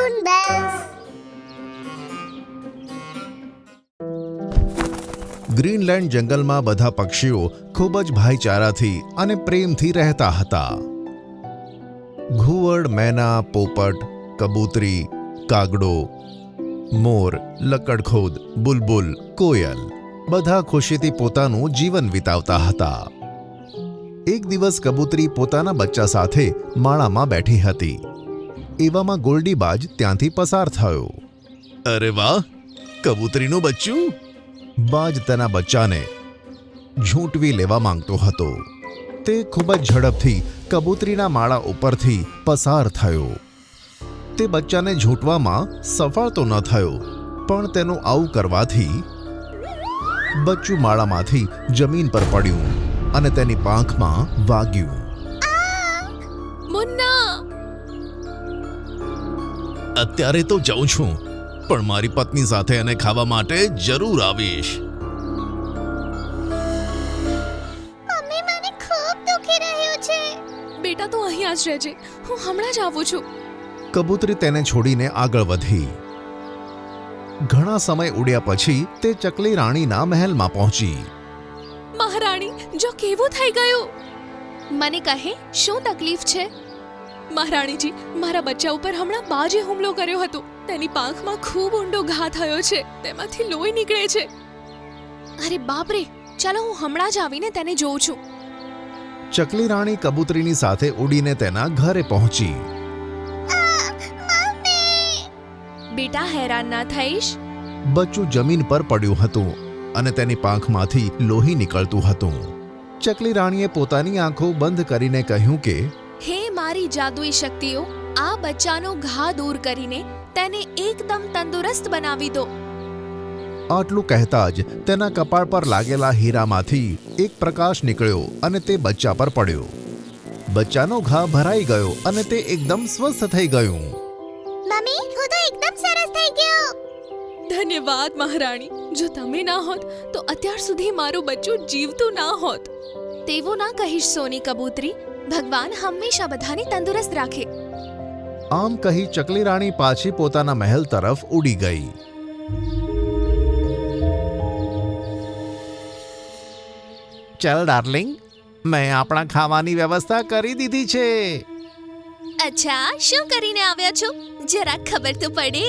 Balloon Bells. Greenland જંગલમાં બધા પક્ષીઓ ખૂબ જ ભાઈચારાથી અને પ્રેમથી રહેતા હતા. ઘુવડ, મેના, પોપટ, કબૂતરી, કાગડો, મોર, લકડખોદ, બુલબુલ, કોયલ બધા ખુશીથી પોતાનું જીવન વિતાવતા હતા. એક દિવસ કબૂતરી પોતાના બચ્ચા સાથે માળામાં બેઠી હતી. એવામાં ગોલ્ડીબાજ ત્યાંથી પસાર થયો. અરે વાહ, કબૂતરીનું બચ્ચું! બાજ તેના બચ્ચાને ઝૂંટવી લેવા માંગતો હતો. તે ખૂબ જ ઝડપથી કબૂતરીના માળા ઉપરથી પસાર થયો. તે બચ્ચાને ઝૂંટવામાં સફળ તો ન થયો, પણ તેનું આવું કરવાથી બચ્ચું માળામાંથી જમીન પર પડ્યું અને તેની પાંખમાં વાગ્યું. મુન્ના! અત્યારે તો જાઉં છું, પણ મારી પત્ની સાથે એને ખાવા માટે જરૂર આવીશ. મમ્મી, મને ખૂબ દુખી રહ્યું છે. બેટા તો અહીંયા જ રહેજે, હું હમણાં જ આવું છું. કબૂતરી તેને છોડીને આગળ વધી. ઘણા સમય ઉડ્યા પછી તે ચકલી રાણીના મહેલમાં પહોંચી. મહારાણી, જો કેવું થઈ ગયું? મને કહે, શું તકલીફ છે? મહારાણીજી, મારા બચ્ચા ઉપર હમણાં બાજે હુમલો કર્યો હતો. તેની પાંખમાં ખૂબ ઊંડો ઘા થયો છે. તેમાંથી લોહી નીકળે છે. અરે બાપ રે! ચાલો હું હમણાં જ આવીને તેને જોઉં છું. ચકલી રાણી કબૂતરીની સાથે ઉડીને તેના ઘરે પહોંચી. બેટા, હેરાન ના થઈશ. બચ્ચું જમીન પર પડ્યું હતું અને તેની પાંખમાંથી લોહી નીકળતું હતું. ચકલી રાણીએ પોતાની આંખો બંધ કરીને કહ્યું કે, હે મારી જાદુઈ શક્તિઓ, આ બચ્ચાનો ઘા દૂર કરીને તેને એકદમ તંદુરસ્ત બનાવી દો. આટલું કહેતા જ તેના કપાળ પર લાગેલા હીરામાંથી એક પ્રકાશ નીકળ્યો અને તે બચ્ચા પર પડ્યો. બચ્ચાનો ઘા ભરાઈ ગયો અને તે એકદમ સ્વસ્થ થઈ ગયું. મમ્મી, હું તો એકદમ સરસ થઈ ગયો. ધન્યવાદ મહારાણી. જો તમે ના હોત તો અત્યાર સુધી મારું બચ્ચું જીવતું ના હોત. તેવું ના કહીશ સોની કબૂતરી. ભગવાન હંમેશા બધાને તંદુરસ્ત રાખે. આમ કહી ચકલી રાણી પાછી પોતાના મહેલ તરફ ઉડી ગઈ. ચલ ડાર્લિંગ, મેં આપણા ખાવાની વ્યવસ્થા કરી દીધી છે. અચ્છા, શું કરીને આવ્યા છો? જરા ખબર તો પડે.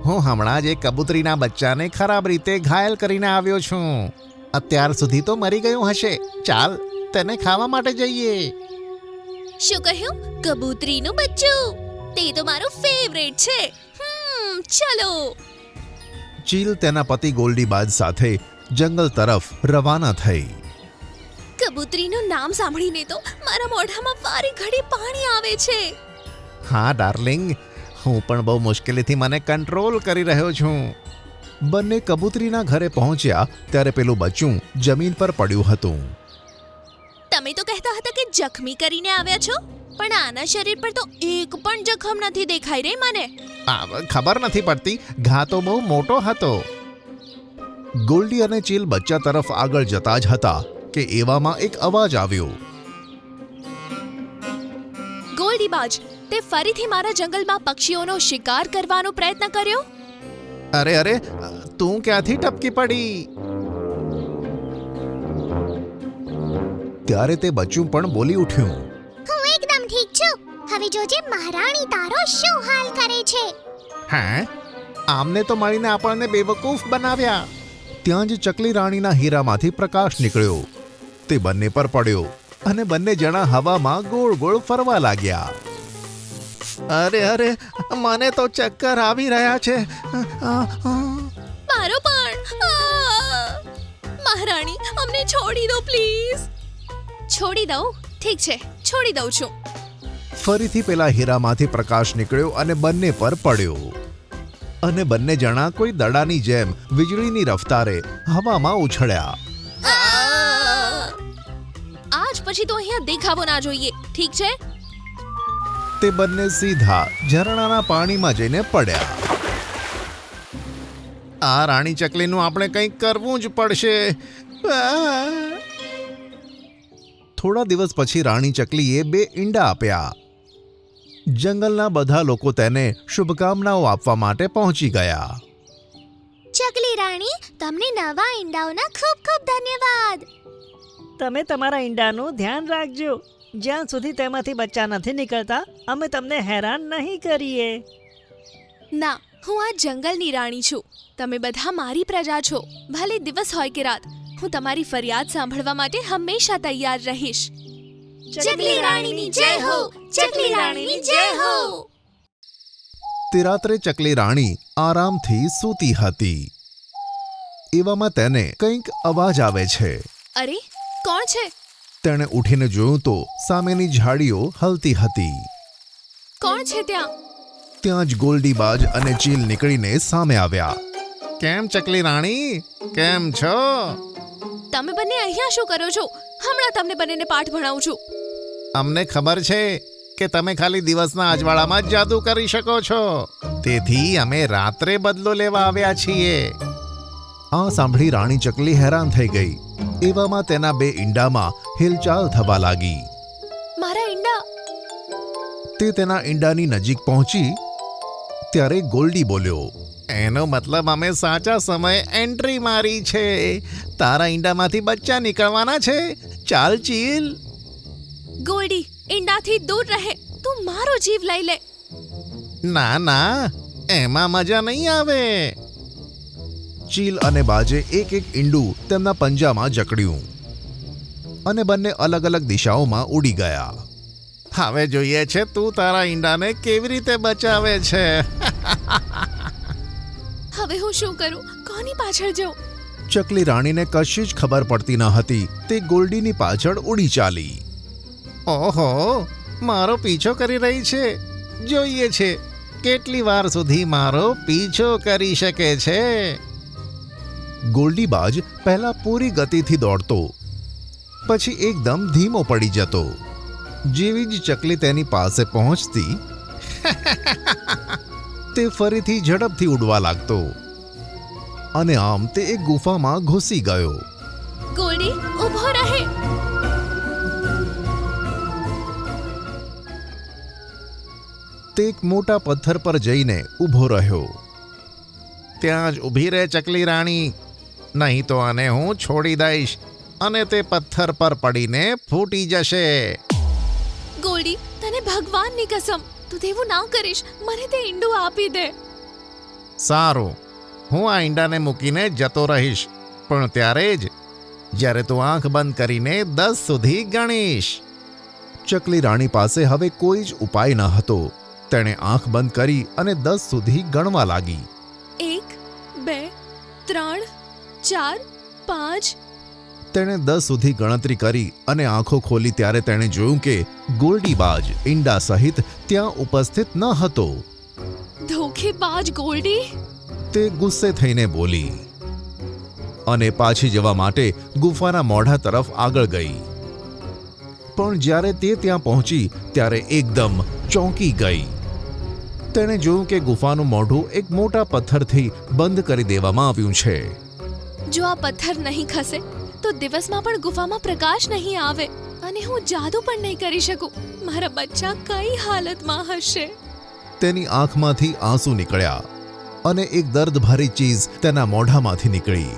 હું હમણાં જ એક કબૂતરીના બચ્ચાને ખરાબ રીતે ઘાયલ કરીને આવ્યો છું. અત્યાર સુધી તો મરી ગયું હશે. ચાલ, તેને ખાવા માટે જઈએ. શું કહ્યું? કબૂતરીનું બચ્ચું? તે તો મારું ફેવરેટ છે. ચલો. ચીલ તેના પતિ ગોલ્ડીબાજ સાથે જંગલ તરફ રવાના થઈ. કબૂતરીનું નામ સાંભળીને તો મારા મોઢામાં વારે ઘડી પાણી આવે છે. હા ડાર્લિંગ, હું પણ બહુ મુશ્કેલીથી મને કંટ્રોલ કરી રહ્યો છું. બંને કબૂતરીના ઘરે પહોંચ્યા ત્યારે પેલું બચ્ચું જમીન પર પડ્યું હતું. તમે તો કહેતા હતા કે જખમી કરીને આવ્યા છો, પણ આના શરીર પર તો એક પણ જખમ નથી દેખાઈ રહી મને. ખબર નથી પડતી, ઘા તો બહુ મોટો હતો. ગોલ્ડી અને ચીલ બચ્ચા તરફ આગળ જતા જ હતા કે એવામાં એક અવાજ આવ્યો. ગોલ્ડીબાજ, તે ફરીથી મારા જંગલમાં પક્ષીઓનો શિકાર કરવાનો પ્રયત્ન કર્યો? અરે અરે, તું ક્યાંથી ટપકી પડી? ત્યારે તે બચ્ચું પણ બોલી ઉઠ્યું. હું એકદમ ઠીક છું. હવે જોજે મહારાણી તારો શું હાલ કરે છે. હા, આમને તો મળીને આપણને બેવકૂફ બનાવ્યા. ત્યાં જ ચકલી રાણીના હીરામાંથી પ્રકાશ નીકળ્યો. તે બંને પર પડ્યો અને બંને જણા હવામાં ગોળ ગોળ ફરવા લાગ્યા. અરે અરે, મને તો ચક્કર આવી રહ્યા છે. મારો પણ. મહારાણી, અમને છોડી દો પ્લીઝ. છોડી દઉં? ઠીક છે, છોડી દઉં છું. ફરીથી પેલા હીરામાંથી પ્રકાશ નીકળ્યો અને બંને પર પડ્યો અને બંને જણા કોઈ દડાની જેમ વીજળીની રફતારે હવામાં ઉછળ્યા. આજ પછી તો અહીંયા દેખાવો ના જોઈએ, ઠીક છે? તે બંને સીધા ઝરણાના પાણીમાં જઈને પડ્યા. આ રાણી ચકલીનું આપણે કંઈક કરવું જ પડશે. થોડા દિવસ પછી રાણી ચકલીએ 2 ઈંડા આપ્યા. જંગલના બધા લોકો તેને શુભકામનાઓ આપવા માટે પહોંચી ગયા. ચકલી રાણી, તમને નવા ઈંડાઓના ખૂબ ખૂબ ધન્યવાદ. તમે તમારા ઈંડાનું ધ્યાન રાખજો. જ્યાં સુધી તેમાંથી બચ્ચા નથી નીકળતા અમે તમને હેરાન નહીં કરીએ. ના, હું આ જંગલની રાણી છું. તમે બધા મારી પ્રજા છો. ભલે દિવસ હોય કે રાત, હું તમારી ફરિયાદ સાંભળવા માટે હંમેશા તૈયાર રહીશ. ચકલી રાણીની જય હો, ચકલી રાણીની જય હો. તે રાત્રે ચકલી રાણી આરામથી સૂતી હતી. એવામાં તેને કંઈક અવાજ આવે છે. અરે, કોણ છે? તેણે ઉઠીને જોયું તો સામેની ઝાડીઓ હલતી હતી. કોણ છે ત્યાં? ત્યાં જ ગોલ્ડીબાજ અને ચીલ નીકળીને સામે આવ્યા. કેમ ચકલી રાણી, કેમ છો? તમે બંને અહીંયા શું કરો છો? હમણાં તમને બંનેને પાઠ ભણાવું છું. અમને ખબર છે કે તમે ખાલી દિવસના અજવાળામાં જ જાદુ કરી શકો છો, તેથી અમે રાત્રે બદલો લેવા આવ્યા છીએ. આ સાંભળી રાણી ચકલી હેરાન થઈ ગઈ. એવામાં તેના 2 ઈંડામાં હિલચાલ થવા લાગી. મારા ઈંડા! તે તેના ઈંડાની નજીક પહોંચી ત્યારે ગોલ્ડી બોલ્યો, એનો મતલબ અમે સાચા સમયે એન્ટ્રી મારી છે. તારા ઈંડામાંથી બચ્ચા નીકળવાના છે. ચાલ ચીલ. ગોલ્ડી, ઈંડાથી દૂર રહે. તું મારો જીવ લઈ લે. ના ના, એમાં મજા નહીં આવે. ચીલ અને બાજે એક ઈંડું તેમના પંજામાં જકડ્યું અને બંને અલગ અલગ દિશાઓમાં ઉડી ગયા. હવે જોઈએ છે તું તારા ઈંડાને કેવી રીતે બચાવે છે. હવે હું શું કરું? કોની પાછળ જાઉં? ચકલી રાણીને કશી જ ખબર પડતી ન હતી. તે ગોલ્ડીની પાછળ ઉડી ચાલી. ઓહો, મારો પીછો કરી રહી છે. જોઈએ છે કેટલી વાર સુધી મારો પીછો કરી શકે છે. ગોલ્ડીબાજ પહેલા પૂરી ગતિથી દોડતો, પછી એકદમ ધીમો પડી જતો. જેવી જ ચકલી તેની પાસે પહોંચતી તે ફરીથી ઝડપથી ઉડવા લાગતો અને આમ તે એક ગુફામાં ઘૂસી ગયો. ગોલ્ડી, ઊભો રહે. તે એક મોટા પથ્થર પર જઈને ઊભો રહ્યો. ત્યાં જ ઊભી રહે ચકલી રાણી, નહીં તો આને હું છોડી દઈશ અને તે પથ્થર પર પડીને ફૂટી જશે. ગોલ્ડી, તને ભગવાનની કસમ, તું તેવું ના કરીશ. મને તે ઈંડું આપી દે. સારું, હું આ ઈંડાને મૂકીને જતો રહીશ, પણ ત્યારે જ જ્યારે તું આંખ બંધ કરીને 10 સુધી ગણીશ. ચકલી રાણી પાસે હવે કોઈ જ ઉપાય ન હતો. તેણે આંખ બંધ કરી અને 10 સુધી ગણવા લાગી. 1, 2, 3, 4, 5. તેણે 10 સુધી ગણતરી કરી અને આંખો ખોલી ત્યારે તેણે જોયું કે ગોલ્ડીબાજ ઈંડા સહિત ત્યાં ઉપસ્થિત ન હતો. ધોખેબાજ ગોલ્ડી! તે ગુસ્સે થઈને બોલી અને પાછી જવા માટે ગુફાના મોઢા તરફ આગળ ગઈ. પણ જ્યારે તે ત્યાં પહોંચી ત્યારે એકદમ ચોંકી ગઈ. તેણે જોયું કે ગુફાનું મોઢું એક મોટા પથ્થરથી બંધ કરી દેવામાં આવ્યું છે. જો આ પથ્થર નહીં ખસે તો દિવસમાં પણ ગુફામાં પ્રકાશ નહીં આવે અને હું જાદુ પણ નહીં કરી શકું. મારા બચ્ચા કઈ હાલતમાં હશે? તેની આંખમાંથી આંસુ નીકળ્યા અને એક દર્દભરી ચીઝ તેના મોઢામાંથી નીકળી.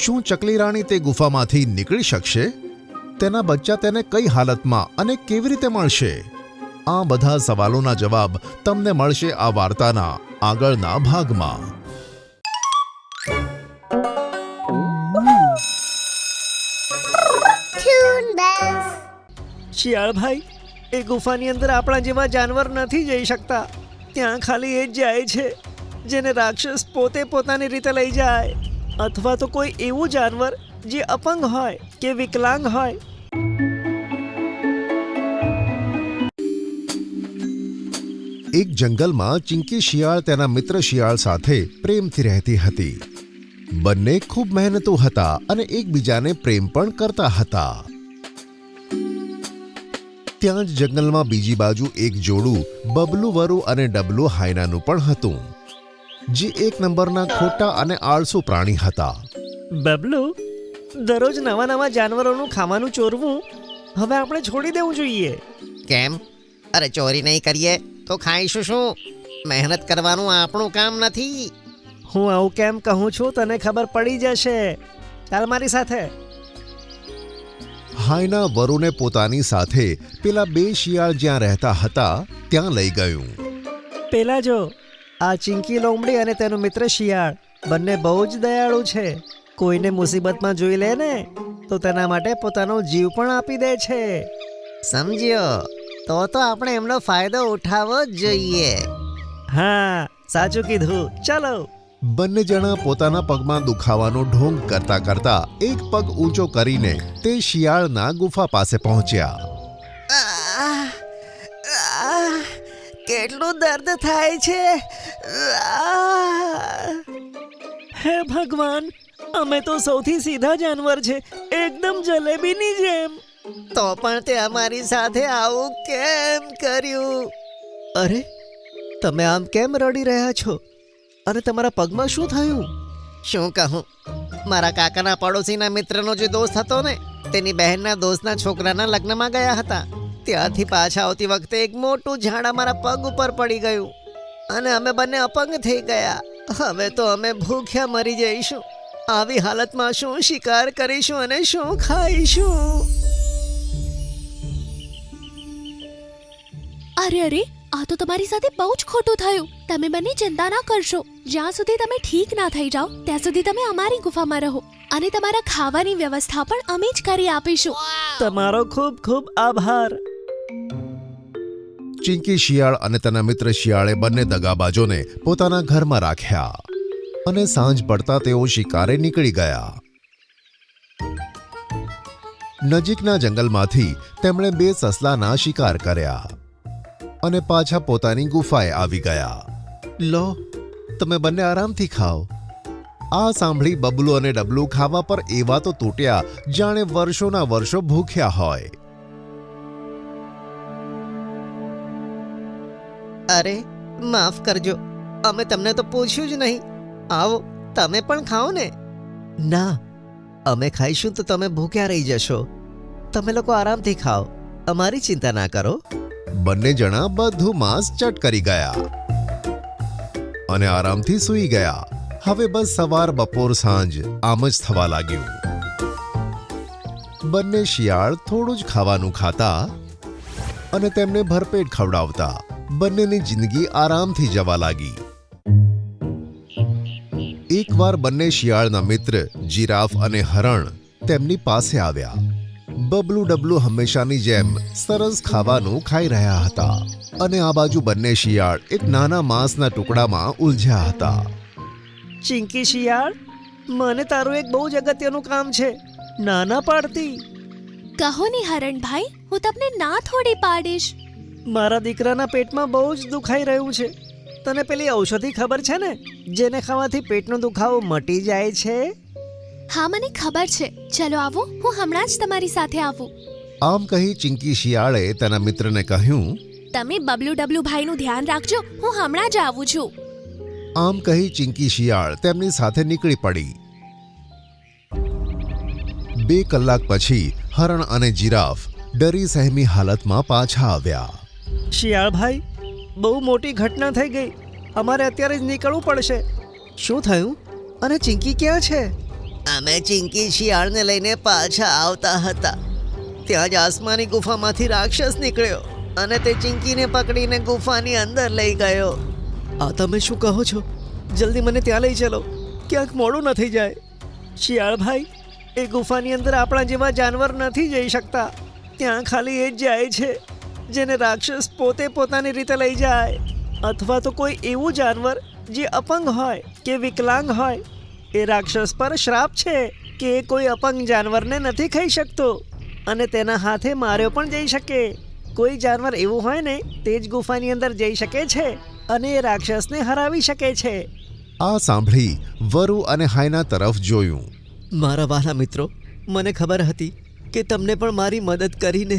શું ચકલી રાણી તે ગુફામાંથી નીકળી શકશે? તેના બચ્ચા તેને કઈ હાલતમાં અને કેવી રીતે મળશે? આ બધા સવાલોના જવાબ તમને મળશે આ વાર્તાના આગળના ભાગમાં. શિયાળભાઈ, એ ગુફાની અંદર આપણા જેવા જાનવર નથી જઈ શકતા. ત્યાં ખાલી એ જ જાય છે જેને રાક્ષસ પોતે પોતાની રીતે લઈ જાય, અથવા તો કોઈ એવું જાનવર જે અપંગ હોય કે વિકલાંગ હોય. એક જંગલમાં ચિંકી શિયાળ તેના મિત્ર શિયાળ સાથે પ્રેમથી રહેતી હતી. બંને ખૂબ મહેનતુ હતા અને એકબીજાને પ્રેમ પણ કરતા હતા. ત્યાં જ જંગલમાં બીજી બાજુ એક જોડું બબલુ વરુ અને ડબલુ હાયનાનું પણ હતું, જે 1 નંબરના ખોટા અને આળસુ પ્રાણી હતા. બબલુ, દરરોજ નવા નવા જાનવરોનું ખાવાનું ચોરવું હવે આપણે છોડી દેવું જોઈએ. કેમ? અરે ચોરી નહીં કરીએ તો ખાઈશું શું? મહેનત કરવાનું આપણું કામ નથી. હું આવું કેમ કહું છું તને ખબર પડી જશે. ચાલ મારી સાથે. હાયના વરુને પોતાની સાથે પેલા બે શિયાળ જ્યાં રહેતા હતા ત્યાં લઈ ગયું. પેલા જો આ ચિંકી લોમડી અને તેનો મિત્ર શિયાળ બંને બહુ જ દયાળુ છે. કોઈને મુસીબતમાં જોઈ લે ને તો તેના માટે પોતાનો જીવ પણ આપી દે છે. સમજ્યો? તો આપણે એમનો ફાયદો ઉઠાવવો જ જોઈએ. હા, સાચું કીધું. ચાલો. બંને જણા પોતાના પગમાં દુખાવાનો ઢોંગ કરતા કરતા એક પગ ઊંચો કરીને તે શિયાળના ગુફા પાસે પહોંચ્યા. કેટલું દર્દ થાય છે. હે ભગવાન, અમે તો સૌથી સીધા જાનવર છે, એકદમ જલેબીની જેમ. તો પણ તે અમારી સાથે આવું કેમ કર્યું? અરે, તમે આમ કેમ રડી રહ્યા છો? અને તમારા પગમાં શું થયું? શું કહું, મારા કાકાના પડોશીના મિત્રનો જે દોસ્ત હતો ને, તેની બહેનના દોસ્તના છોકરાના લગ્નમાં ગયા હતા. ત્યાંથી પાછા આવતી વખતે એક મોટું ઝાડ અમારા પગ ઉપર પડી ગયું અને અમે બંને અપંગ થઈ ગયા. હવે તો અમે ભૂખ્યા મરી જઈશું. આવી હાલતમાં શું શિકાર કરીશું અને શું ખાઈશું? અરે, આ તો તમારી સાથે બહુ જ ખોટું થયું. તમે બંને ચિંતા ના કરશો. જ્યાં સુધી તમે ઠીક ના થઈ જાઓ ત્યાં સુધી તમે અમારી ગુફામાં રહો અને તમારા ખાવાની વ્યવસ્થા પણ અમે જ કરી આપીશું. તમારો ખૂબ ખૂબ આભાર. ચિંકી શિયાળ અને તેના મિત્ર શિયાળે બંને દગાબાજોને પોતાના ઘરમાં રાખ્યા અને સાંજ પડતા તેઓ શિકારે નીકળી ગયા. નજીકના જંગલમાંથી તેમણે બે સસલાના શિકાર કર્યા અને પાછા પોતાની ગુફાએ આવી ગયા. લો, તમે બંને આરામથી ખાઓ. આ સાંભળી બબલું અને ડબલું ખાવા પર એવા તો તૂટ્યા જાણે વર્ષોના વર્ષો ભૂખ્યા હોય. અરે, માફ કરજો, અમે તમને તો પૂછ્યું જ નહીં. આવો, તમે પણ ખાઓ ને. ના, અમે ખાઈશું તો તમે ભૂખ્યા રહી જશો. તમે લોકો આરામથી ખાઓ, અમારી ચિંતા ના કરો. બંને જણા બધું માંસ ચટ કરી ગયા અને આરામથી સૂઈ ગયા. હવે બસ સવાર બપોર સાંજ આમ જ થવા લાગ્યું. બંને શિયાળ થોડું જ ખાવાનું ખાતા અને તેમને ભરપેટ ખવડાવતા બંનેની જિંદગી આરામથી જવા લાગી. એકવાર બંને શિયાળના મિત્ર જીરાફ અને હરણ તેમની પાસે આવ્યા. બબલું ડબલું હંમેશાની જેમ સરસ ખાવાનું ખાઈ રહ્યા હતા અને આ બાજુ બંને શિયાળ એક નાના માંસના ટુકડામાં ઉલઝ્યા હતા. ચિંકી શિયાળ, મને તારું એક બહુ જ અગત્યનું કામ છે. નાના પાડતી. કહો ને હરણભાઈ, હું તમને ના થોડી પાડીશ. મારા દીકરાના પેટમાં બહુ જ દુખાઈ રહ્યું છે. તને પેલી ઔષધિ ખબર છે ને, જેને ખાવાથી પેટનો દુખાવો મટી જાય છે? હા, મને ખબર છે. ચલો આવો, હું હમણાં જ તમારી સાથે આવું. આમ કહી ચિંકી શિયાળે તેના મિત્રને કહ્યું, તમે બબલુ ડબલુ ભાઈનું ધ્યાન રાખજો, હું હમણાં જ આવું છું. આમ કહી ચિંકી શિયાળ તેમની સાથે નીકળી પડી. 2 કલાક પછી હરણ અને જીરાફ ડરી સહેમી હાલતમાં પાછા આવ્યા. શિયાળ ભાઈ, બહુ મોટી ઘટના થઈ ગઈ. અમારે અત્યારે જ નીકળવું પડશે. શું થયું? અને ચિંકી ક્યાં છે? અમે ચિંકી શિયાળને લઈને પાછા આવતા હતા. ત્યાં જ આસમાની ગુફામાંથી રાક્ષસ નીકળ્યો અને તે ચિંકીને પકડીને ગુફાની અંદર લઈ ગયો. આ તમે શું કહો છો? જલ્દી મને ત્યાં લઈ ચલો, ક્યાંક મોડું ન થઈ જાય. શિયાળ ભાઈ, એ ગુફાની અંદર આપણા જેવા જાનવર નથી જઈ શકતા. ત્યાં ખાલી એ જ જાય છે જેને રાક્ષસ પોતે પોતાની રીતે લઈ જાય, અથવા તો કોઈ એવું જાનવર જે અપંગ હોય કે વિકલાંગ હોય. એ રાક્ષસ પર શ્રાપ છે કે એ કોઈ અપંગ જાનવરને નથી ખાઈ શકતો અને તેના હાથે માર્યો પણ જઈ શકે. કોઈ જાનવર એવું હોય ને તે જ ગુફાની અંદર જઈ શકે છે અને એ રાક્ષસને હરાવી શકે છે. આ સાંભળી વરુ અને હાયના તરફ જોયું. મારા વહાલા મિત્રો, મને ખબર હતી કે તમને પણ મારી મદદ કરીને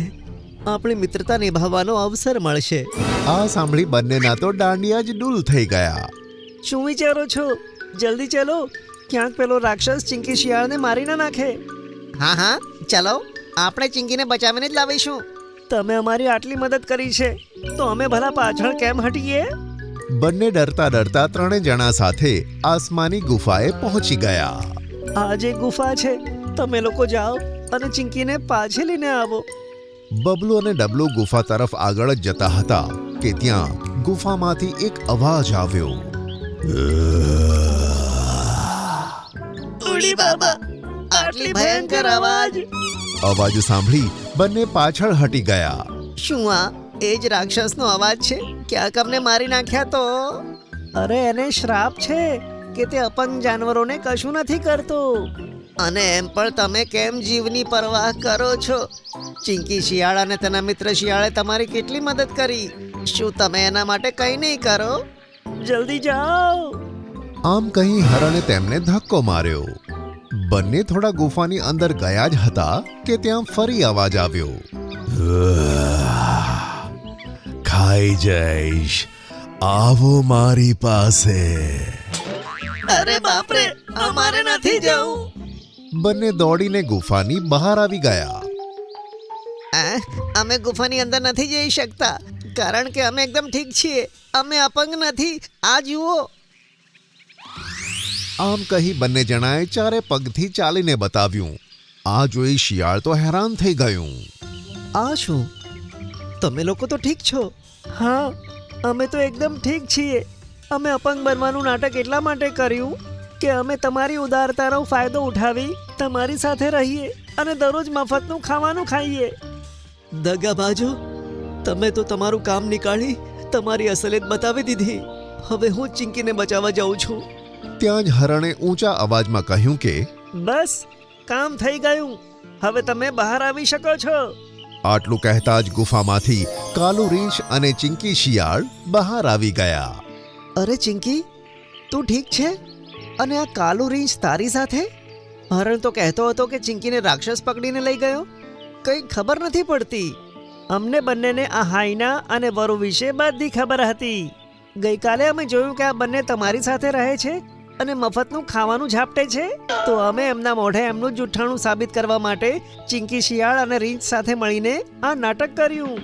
આપણી મિત્રતા નિભાવવાનો અવસર મળશે. આ સાંભળી બંનેના તો દાંડિયા જ ડૂલ થઈ ગયા. શું વિચારો છો? જલ્દી ચલો, ક્યાંક પેલો રાક્ષસ ચિંકી શિયાળને મારી ના નાખે. હા, ચલો, આપણે ચિંકીને બચાવીને જ લાવીશું. તમે અમારી આટલી મદદ કરી છે તો અમે ભલા પાછળ કેમ હટીએ? બંને ડરતા ડરતા ત્રણેય જણા સાથે આસમાની ગુફાએ પહોંચી ગયા. આ જે ગુફા છે, તમે લોકો જાઓ અને ચિંકીને પાછી લઈને આવો. બબલુ અને ડબલુ ગુફા તરફ આગળ જ જતા હતા કે ત્યાં ગુફામાંથી એક અવાજ આવ્યો. ઉડી બાબા, આટલી ભયંકર અવાજ! અવાજ સાંભળી બંને પાછળ હટી ગયા. શું આ એ જ રાક્ષસનો અવાજ છે? ક્યાંક અમને મારી નાખ્યા તો? અરે એને શ્રાપ છે કે તે અપંગ જાનવરોને કશું નથી કરતો. અને એમ પણ તમે કેમ જીવની પરવાહ કરો છો? ચિંકી શિયાળ અને તેના મિત્ર શિયાળે તમારી કેટલી મદદ કરી. શું તમે એના માટે કંઈ નહીં કરો? જલ્દી જાઓ. આમ કહી હરણે તેમને ધક્કો માર્યો. બંને થોડા ગુફાની અંદર ગયા જ હતા કે ત્યાં ફરી અવાજ આવ્યો. ખાઈ જઈશ, આવો મારી પાસે. અરે બાપરે, અમારે નથી જવું. બંને દોડીને ગુફાની બહાર આવી ગયા. અમે ગુફાની અંદર નથી જઈ શકતા કારણ કે અમે એકદમ ઠીક છીએ. અમે અપંગ નથી. આ જુઓ. આમ કહી બંને જણાએ ચારે પગથી ચાલીને બતાવ્યું. આ જોઈ શિયાળ તો હેરાન થઈ ગયું. આ શું? તમે લોકો તો ઠીક છો? હા, અમે તો એકદમ ઠીક છીએ. અમે અપંગ બનવાનું નાટક એટલા માટે કર્યું કે અમે તમારી ઉદારતાનો ફાયદો ઉઠાવી તમારી સાથે રહીએ અને દરરોજ મફતનું ખાવાનું ખાઈએ. દગાબાજો, તમે તો તમારું કામ નીકાળી તમારી અસલિયત બતાવી દીધી. હવે હું ચિંકીને બચાવવા જાઉં છું. ત્યાં જ હરણે ઊંચા અવાજમાં કહ્યું કે બસ, કામ થઈ ગયું. હવે તમે બહાર આવી શકો છો. આટલું કહેતા જ ગુફામાંથી કાલુ રીંછ અને ચિંકી શિયાળ બહાર આવી ગયા. અરે ચિંકી, તું ઠીક છે? અને આ કાલુ રીંછ તારી સાથે? હરણ તો કહેતો હતો કે ચિંકીને રાક્ષસ પકડીને લઈ ગયો. કંઈ ખબર નથી પડતી. અમને બંનેને આ હાઈના અને વરુ વિશે બધી ખબર હતી. ગઈકાલે અમે જોયું કે આ બંને તમારી સાથે રહે છે અને મફતનું ખાવાનું ઝાપટે છે. તો અમે એમના મોઢે એમનું જુઠ્ઠાણું સાબિત કરવા માટે ચિંકી શિયાળ અને રીંછ સાથે મળીને આ નાટક કર્યું.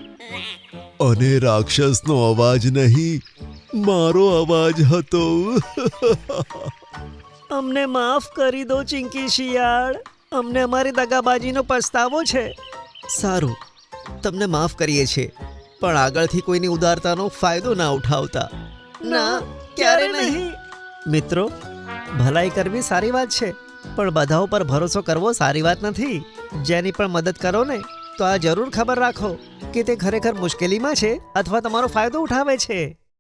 અને રાક્ષસનો અવાજ નહીં, મારો અવાજ હતો. અમને માફ કરી દો ચિંકી શિયાળ. અમને અમારી દગાબાજીનો પસ્તાવો છે. સારું, તમને માફ કરીએ છીએ, પણ આગળથી કોઈની ઉદારતાનો ફાયદો ના ઉઠાવતા. ના, ક્યારે નહીં. મિત્રો, ભલાઈ કરવી સારી વાત છે, પણ બધા ઉપર ભરોસો કરવો સારી વાત નથી. જેની પણ મદદ કરો ને તો આ જરૂર ખબર રાખો કે તે ખરેખર મુશ્કેલીમાં છે અથવા તમારો ફાયદો ઉઠાવે છે.